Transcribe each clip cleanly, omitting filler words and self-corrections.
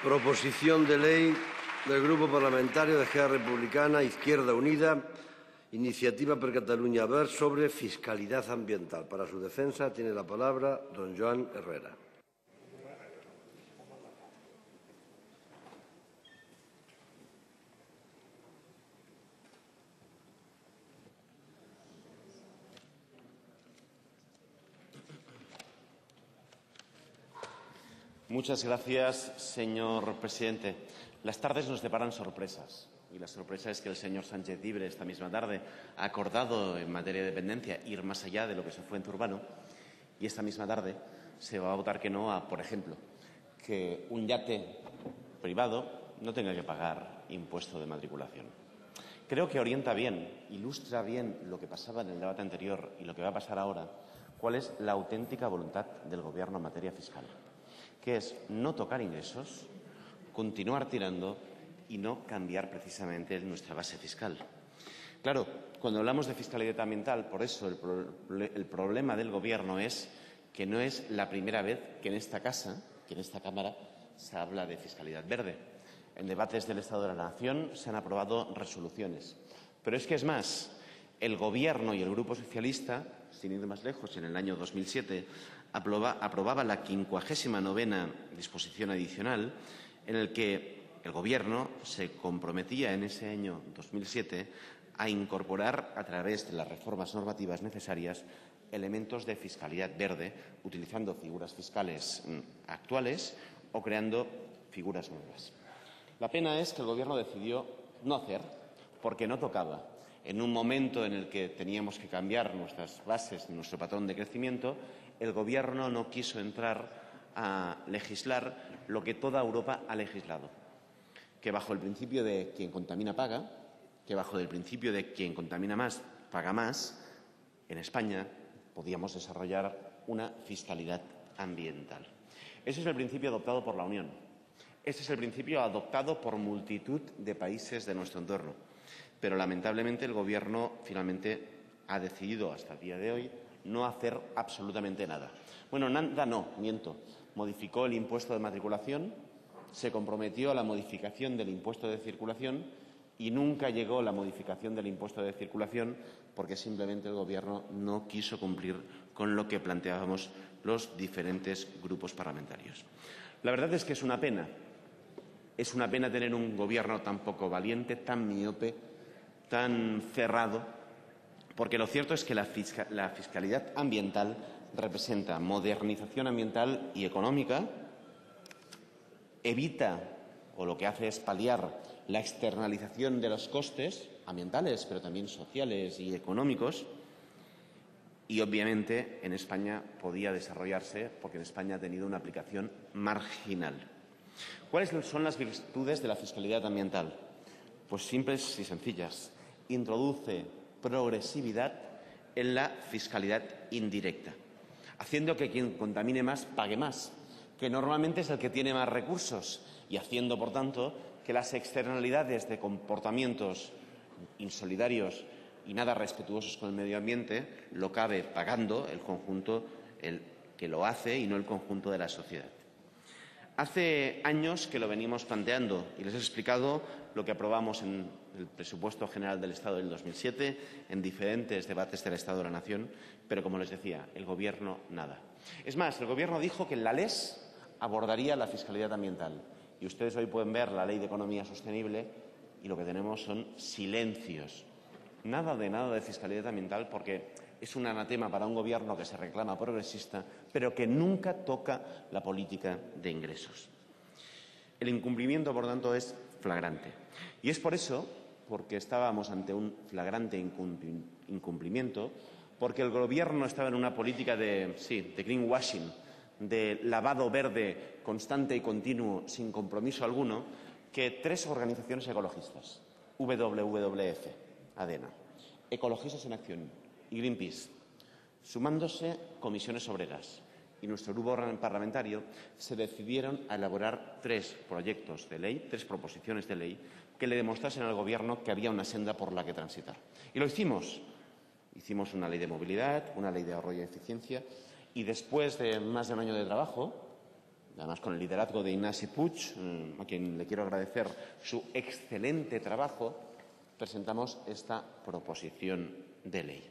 Proposición de ley del Grupo Parlamentario de Esquerra Republicana, Izquierda Unida, Iniciativa per Catalunya Verds sobre fiscalidad ambiental. Para su defensa tiene la palabra don Joan Herrera. Muchas gracias, señor presidente. Las tardes nos deparan sorpresas. Y la sorpresa es que el señor Sánchez Llibre esta misma tarde ha acordado en materia de dependencia ir más allá de lo que se fue en Zurbano. Y esta misma tarde se va a votar que no a, por ejemplo, que un yate privado no tenga que pagar impuesto de matriculación. Creo que orienta bien, ilustra bien lo que pasaba en el debate anterior y lo que va a pasar ahora, cuál es la auténtica voluntad del Gobierno en materia fiscal, que es no tocar ingresos, continuar tirando y no cambiar precisamente nuestra base fiscal. Claro, cuando hablamos de fiscalidad ambiental, por eso el problema del Gobierno es que no es la primera vez que en esta casa, que en esta Cámara, se habla de fiscalidad verde. En debates del Estado de la Nación se han aprobado resoluciones. Pero es que es más, el Gobierno y el Grupo Socialista, sin ir más lejos, en el año 2007, aprobaba la 59ª disposición adicional en el que el Gobierno se comprometía en ese año 2007 a incorporar, a través de las reformas normativas necesarias, elementos de fiscalidad verde, utilizando figuras fiscales actuales o creando figuras nuevas. La pena es que el Gobierno decidió no hacer, porque no tocaba. En un momento en el que teníamos que cambiar nuestras bases, nuestro patrón de crecimiento, el Gobierno no quiso entrar a legislar lo que toda Europa ha legislado, que bajo el principio de quien contamina paga, que bajo el principio de quien contamina más paga más, en España podíamos desarrollar una fiscalidad ambiental. Ese es el principio adoptado por la Unión. Ese es el principio adoptado por multitud de países de nuestro entorno. Pero, lamentablemente, el Gobierno finalmente ha decidido, hasta el día de hoy, no hacer absolutamente nada. Bueno, nada no, miento. Modificó el impuesto de matriculación, se comprometió a la modificación del impuesto de circulación y nunca llegó la modificación del impuesto de circulación porque simplemente el Gobierno no quiso cumplir con lo que planteábamos los diferentes grupos parlamentarios. La verdad es que es una pena. Es una pena tener un Gobierno tan poco valiente, tan miope, tan cerrado, porque lo cierto es que la fiscalidad ambiental representa modernización ambiental y económica, evita, o lo que hace es paliar, la externalización de los costes ambientales, pero también sociales y económicos, y obviamente en España podía desarrollarse porque en España ha tenido una aplicación marginal. ¿Cuáles son las virtudes de la fiscalidad ambiental? Pues simples y sencillas. Introduce progresividad en la fiscalidad indirecta, haciendo que quien contamine más pague más, que normalmente es el que tiene más recursos, y haciendo, por tanto, que las externalidades de comportamientos insolidarios y nada respetuosos con el medio ambiente lo acabe pagando el conjunto el que lo hace y no el conjunto de la sociedad. Hace años que lo venimos planteando y les he explicado lo que aprobamos en el Presupuesto General del Estado del 2007, en diferentes debates del Estado de la Nación, pero, como les decía, el Gobierno nada. Es más, el Gobierno dijo que en la LES abordaría la fiscalidad ambiental. Y ustedes hoy pueden ver la Ley de Economía Sostenible y lo que tenemos son silencios. Nada de fiscalidad ambiental porque es un anatema para un Gobierno que se reclama progresista, pero que nunca toca la política de ingresos. El incumplimiento, por tanto, es flagrante. Y es por eso, porque estábamos ante un flagrante incumplimiento, porque el Gobierno estaba en una política de greenwashing, de lavado verde constante y continuo, sin compromiso alguno, que 3 organizaciones ecologistas, WWF, ADENA, Ecologistas en Acción y Greenpeace, sumándose comisiones obreras y nuestro grupo parlamentario, se decidieron a elaborar 3 proyectos de ley, 3 proposiciones de ley, que le demostrasen al Gobierno que había una senda por la que transitar. Y lo hicimos. Hicimos una ley de movilidad, una ley de ahorro y eficiencia, y después de más de un año de trabajo, además con el liderazgo de Ignasi Puig, a quien le quiero agradecer su excelente trabajo, presentamos esta proposición de ley.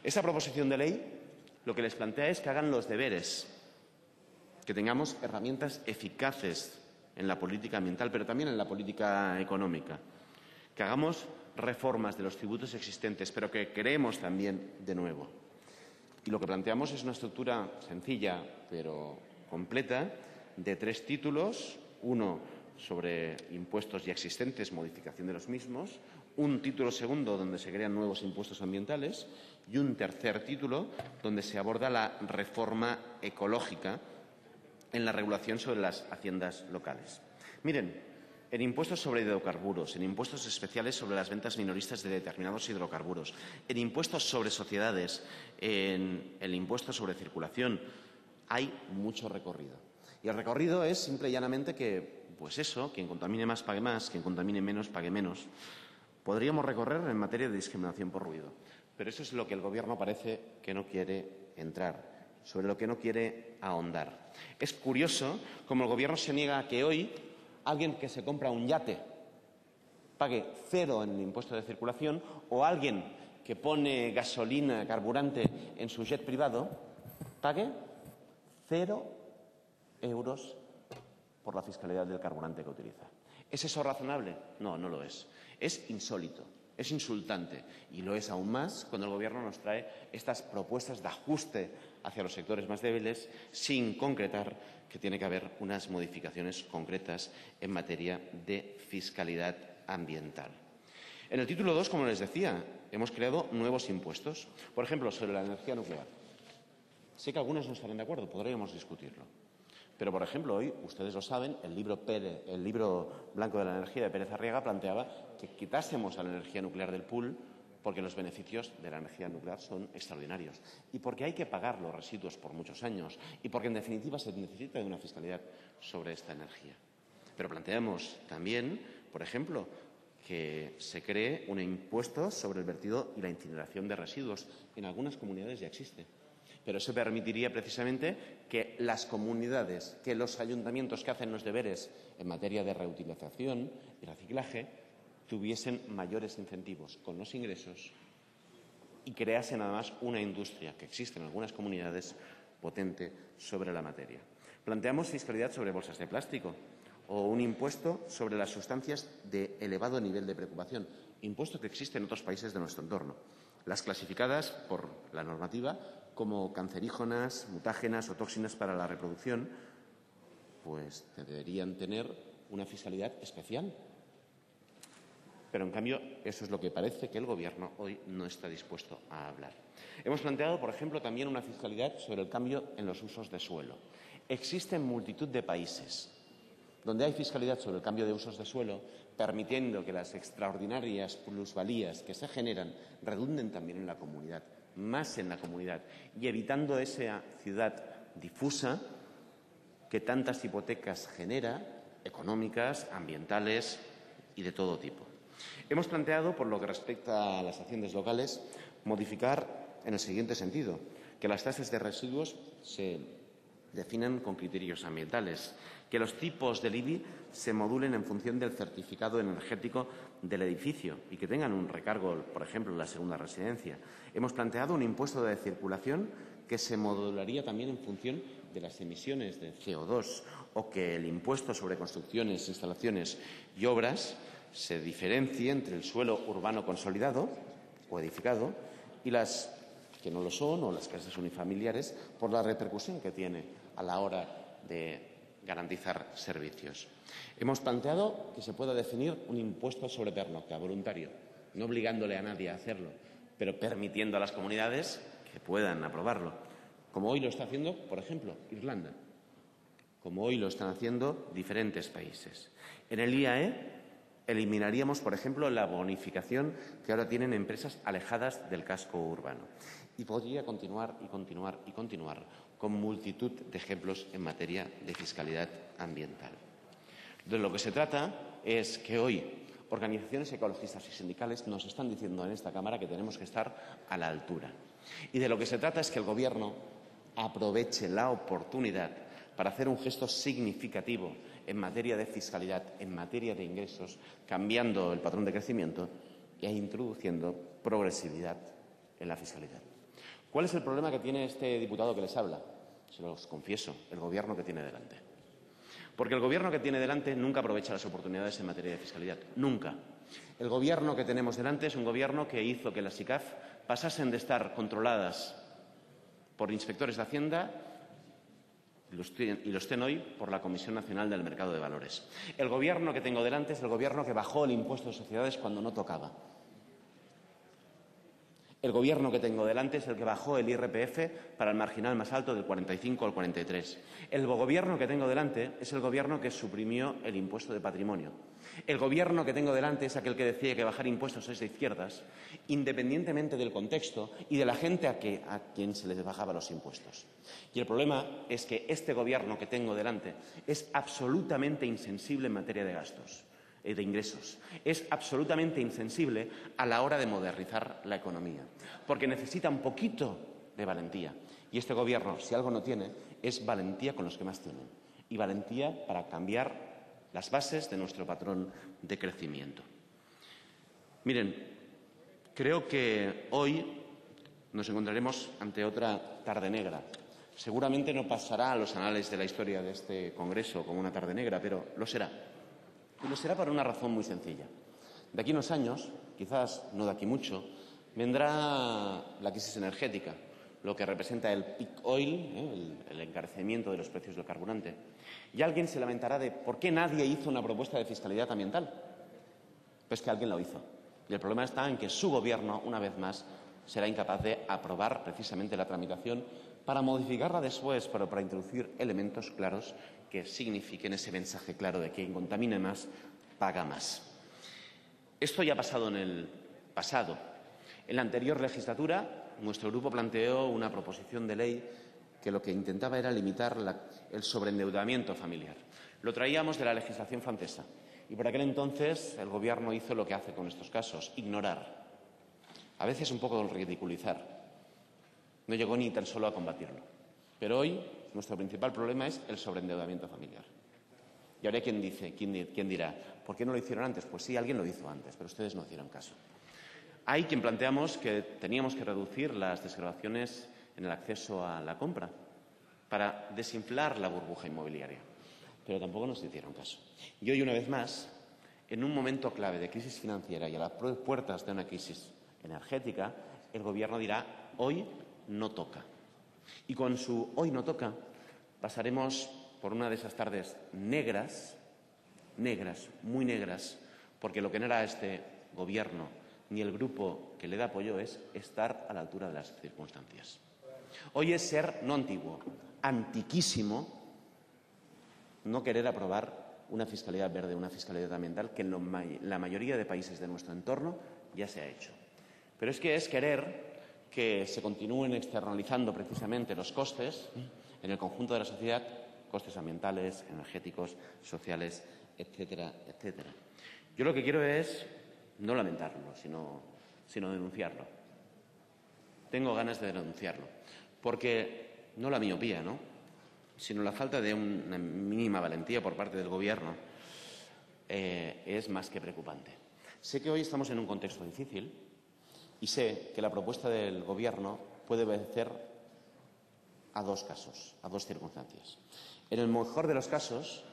Esta proposición de ley lo que les plantea es que hagan los deberes, que tengamos herramientas eficaces en la política ambiental, pero también en la política económica, que hagamos reformas de los tributos existentes, pero que creemos también de nuevo. Y lo que planteamos es una estructura sencilla, pero completa, de 3 títulos, uno sobre impuestos ya existentes, modificación de los mismos, un título segundo donde se crean nuevos impuestos ambientales y un tercer título donde se aborda la reforma ecológica en la regulación sobre las haciendas locales. Miren, en impuestos sobre hidrocarburos, en impuestos especiales sobre las ventas minoristas de determinados hidrocarburos, en impuestos sobre sociedades, en el impuesto sobre circulación, hay mucho recorrido. Y el recorrido es simple y llanamente que, pues eso, quien contamine más pague más, quien contamine menos pague menos. Podríamos recorrer en materia de discriminación por ruido, pero eso es lo que el Gobierno parece que no quiere entrar, sobre lo que no quiere ahondar. Es curioso cómo el Gobierno se niega a que hoy alguien que se compra un yate pague 0 en el impuesto de circulación o alguien que pone gasolina, carburante en su jet privado, pague 0 euros por la fiscalidad del carburante que utiliza. ¿Es eso razonable? No, no lo es. Es insólito, es insultante y lo es aún más cuando el Gobierno nos trae estas propuestas de ajuste hacia los sectores más débiles sin concretar que tiene que haber unas modificaciones concretas en materia de fiscalidad ambiental. En el título 2, como les decía, hemos creado nuevos impuestos, por ejemplo, sobre la energía nuclear. Sé que algunos no estarán de acuerdo, podríamos discutirlo. Pero, por ejemplo, hoy, ustedes lo saben, el libro blanco de la energía de Pérez Arriaga planteaba que quitásemos a la energía nuclear del pool porque los beneficios de la energía nuclear son extraordinarios y porque hay que pagar los residuos por muchos años y porque, en definitiva, se necesita de una fiscalidad sobre esta energía. Pero planteamos también, por ejemplo, que se cree un impuesto sobre el vertido y la incineración de residuos. En algunas comunidades ya existe. Pero eso permitiría precisamente que las comunidades, que los ayuntamientos que hacen los deberes en materia de reutilización y reciclaje tuviesen mayores incentivos con los ingresos y creasen además una industria que existe en algunas comunidades potente sobre la materia. Planteamos fiscalidad sobre bolsas de plástico o un impuesto sobre las sustancias de elevado nivel de preocupación, impuesto que existe en otros países de nuestro entorno. Las clasificadas por la normativa como cancerígenas, mutágenas o tóxinas para la reproducción, pues deberían tener una fiscalidad especial. Pero, en cambio, eso es lo que parece que el Gobierno hoy no está dispuesto a hablar. Hemos planteado, por ejemplo, también una fiscalidad sobre el cambio en los usos de suelo. Existen multitud de países donde hay fiscalidad sobre el cambio de usos de suelo, permitiendo que las extraordinarias plusvalías que se generan redunden también en la comunidad, más en la comunidad, y evitando esa ciudad difusa que tantas hipotecas genera, económicas, ambientales y de todo tipo. Hemos planteado, por lo que respecta a las haciendas locales, modificar en el siguiente sentido, que las tasas de residuos se definan con criterios ambientales, que los tipos del IBI se modulen en función del certificado energético del edificio y que tengan un recargo, por ejemplo, en la segunda residencia. Hemos planteado un impuesto de circulación que se modularía también en función de las emisiones de CO2 o que el impuesto sobre construcciones, instalaciones y obras se diferencie entre el suelo urbano consolidado o edificado y las que no lo son o las casas unifamiliares por la repercusión que tiene a la hora de garantizar servicios. Hemos planteado que se pueda definir un impuesto sobre pernocta voluntario, no obligándole a nadie a hacerlo, pero permitiendo a las comunidades que puedan aprobarlo, como hoy lo está haciendo, por ejemplo, Irlanda, como hoy lo están haciendo diferentes países. En el IAE eliminaríamos, por ejemplo, la bonificación que ahora tienen empresas alejadas del casco urbano. Y podría continuar y continuar y continuar con multitud de ejemplos en materia de fiscalidad ambiental. De lo que se trata es que hoy organizaciones ecologistas y sindicales nos están diciendo en esta Cámara que tenemos que estar a la altura. Y de lo que se trata es que el Gobierno aproveche la oportunidad para hacer un gesto significativo en materia de fiscalidad, en materia de ingresos, cambiando el patrón de crecimiento e introduciendo progresividad en la fiscalidad. ¿Cuál es el problema que tiene este diputado que les habla? Se los confieso, el Gobierno que tiene delante. Porque el Gobierno que tiene delante nunca aprovecha las oportunidades en materia de fiscalidad. Nunca. El Gobierno que tenemos delante es un Gobierno que hizo que las SICAF pasasen de estar controladas por inspectores de Hacienda y lo estén hoy por la Comisión Nacional del Mercado de Valores. El Gobierno que tengo delante es el Gobierno que bajó el impuesto de sociedades cuando no tocaba. El Gobierno que tengo delante es el que bajó el IRPF para el marginal más alto del 45 al 43. El Gobierno que tengo delante es el Gobierno que suprimió el impuesto de patrimonio. El Gobierno que tengo delante es aquel que decía que bajar impuestos es de izquierdas, independientemente del contexto y de la gente a quien se les bajaba los impuestos. Y el problema es que este Gobierno que tengo delante es absolutamente insensible en materia de gastos, de ingresos. Es absolutamente insensible a la hora de modernizar la economía, porque necesita un poquito de valentía. Y este Gobierno, si algo no tiene, es valentía con los que más tienen y valentía para cambiar las bases de nuestro patrón de crecimiento. Miren, creo que hoy nos encontraremos ante otra tarde negra. Seguramente no pasará a los anales de la historia de este Congreso como una tarde negra, pero lo será. Y lo será por una razón muy sencilla. De aquí a unos años, quizás no de aquí mucho, vendrá la crisis energética, lo que representa el peak oil, el encarecimiento de los precios del carburante. Y alguien se lamentará de por qué nadie hizo una propuesta de fiscalidad ambiental. Pues que alguien lo hizo. Y el problema está en que su Gobierno, una vez más, será incapaz de aprobar precisamente la tramitación para modificarla después, pero para introducir elementos claros que signifiquen ese mensaje claro de que quien contamine más, paga más. Esto ya ha pasado en el pasado. En la anterior legislatura, nuestro grupo planteó una proposición de ley que lo que intentaba era limitar el sobreendeudamiento familiar. Lo traíamos de la legislación francesa y por aquel entonces el Gobierno hizo lo que hace con estos casos, ignorar, a veces un poco ridiculizar. No llegó ni tan solo a combatirlo. Pero hoy nuestro principal problema es el sobreendeudamiento familiar. Y ahora quién dirá, ¿por qué no lo hicieron antes? Pues sí, alguien lo hizo antes, pero ustedes no hicieron caso. Hay quien planteamos que teníamos que reducir las desgravaciones en el acceso a la compra para desinflar la burbuja inmobiliaria, pero tampoco nos hicieron caso. Y hoy, una vez más, en un momento clave de crisis financiera y a las puertas de una crisis energética, el Gobierno dirá, hoy no toca. Y con su hoy no toca, pasaremos por una de esas tardes negras, muy negras, porque lo que no hará este Gobierno ni el grupo que le da apoyo es estar a la altura de las circunstancias. Hoy es ser, no antiguo, antiquísimo, no querer aprobar una fiscalidad verde, una fiscalidad ambiental que en la mayoría de países de nuestro entorno ya se ha hecho. Pero es que es querer que se continúen externalizando precisamente los costes en el conjunto de la sociedad, costes ambientales, energéticos, sociales, etcétera, etcétera. Yo lo que quiero es no lamentarlo, sino denunciarlo. Tengo ganas de denunciarlo, porque no la miopía, sino la falta de una mínima valentía por parte del Gobierno es más que preocupante. Sé que hoy estamos en un contexto difícil y sé que la propuesta del Gobierno puede obedecer a dos casos, a dos circunstancias. En el mejor de los casos,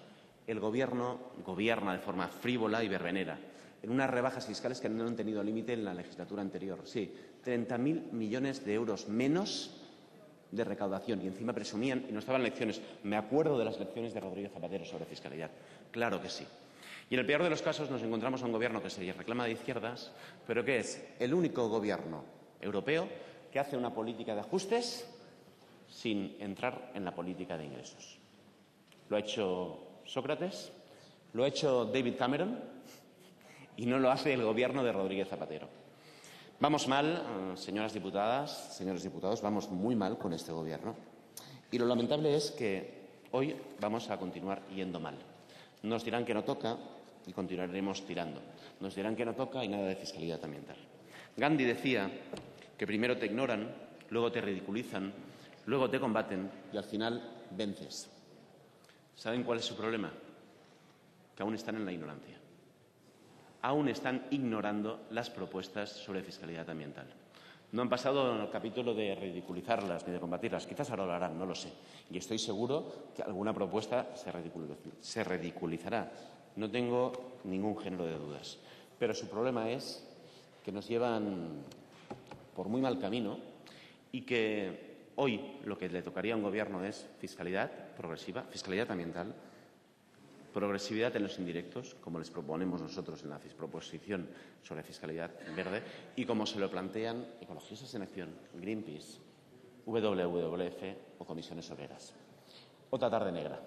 el Gobierno gobierna de forma frívola y verbenera, en unas rebajas fiscales que no han tenido límite en la legislatura anterior. Sí, 30.000 millones de euros menos de recaudación y encima presumían, y no estaban lecciones, me acuerdo de las lecciones de Rodríguez Zapatero sobre fiscalidad. Claro que sí. Y en el peor de los casos nos encontramos a un Gobierno que se reclama de izquierdas, pero que es el único Gobierno europeo que hace una política de ajustes sin entrar en la política de ingresos. Lo ha hecho Sócrates, lo ha hecho David Cameron y no lo hace el Gobierno de Rodríguez Zapatero. Vamos mal, señoras diputadas, señores diputados, vamos muy mal con este Gobierno. Y lo lamentable es que hoy vamos a continuar yendo mal. Nos dirán que no toca y continuaremos tirando. Nos dirán que no toca y nada de fiscalidad ambiental. Gandhi decía que primero te ignoran, luego te ridiculizan, luego te combaten y al final vences. ¿Saben cuál es su problema? Que aún están en la ignorancia. Aún están ignorando las propuestas sobre fiscalidad ambiental. No han pasado el capítulo de ridiculizarlas ni de combatirlas. Quizás ahora lo harán, no lo sé. Y estoy seguro que alguna propuesta se ridiculizará. No tengo ningún género de dudas. Pero su problema es que nos llevan por muy mal camino y que hoy lo que le tocaría a un gobierno es fiscalidad progresiva, fiscalidad ambiental, progresividad en los indirectos, como les proponemos nosotros en la proposición sobre fiscalidad verde, y como se lo plantean Ecologistas en Acción, Greenpeace, WWF o Comisiones Obreras. Otra tarde negra.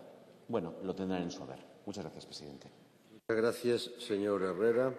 Bueno, lo tendrán en su haber. Muchas gracias, presidente. Muchas gracias, señor Herrera.